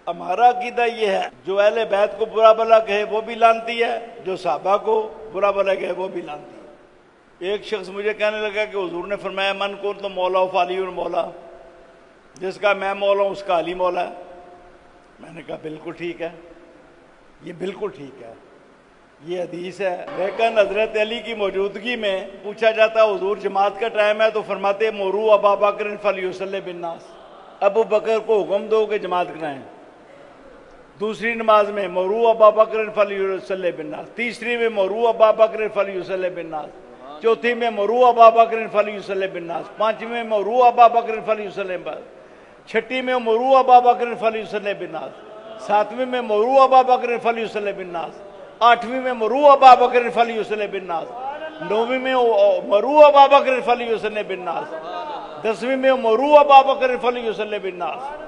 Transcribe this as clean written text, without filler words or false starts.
ہمارا عقیدہ یہ ہے جو اہل بیت کو برا بھلا کہے وہ بھی لانتی ہے، جو صحابہ کو برا بھلا کہے وہ بھی لانتی ہے۔ ایک شخص مجھے کہنے لگا کہ حضور نے فرمایا من کو تو مولا فعلی مولا، جس کا میں مولا ہوں اس کا علی مولا ہے۔ میں نے کہا بالکل ٹھیک ہے، یہ بالکل ٹھیک ہے، یہ حدیث ہے۔ لیکن حضرت علی کی موجودگی میں پوچھا جاتا حضور جماعت کا ٹائم ہے تو فرماتے مرو ابا بکر فلیصلی بالناس، ابو بکر کو حکم دو کہ جماعت کرائیں۔ دوسری نماز میں مرو ابا بکر فلیصلی بالناس، تیسری میں مرو ابا بکر فلیصلی بالناس، چوتھی میں مرو ابا بکر فلیصلی بالناس، پانچویں میں مرو ابا بکر فلیصلی بالناس، چھٹی میں مرو ابا بکر فلیصلی بالناس، ساتویں میں مرو ابا بکر فلیصلی بالناس، آٹھویں میں مرو ابا بکر فلیصلی بالناس، نویں میں مرو ابا بکر فلیصلی بالناس، 10ویں میں مرو ابا بکر فلیصلی بالناس۔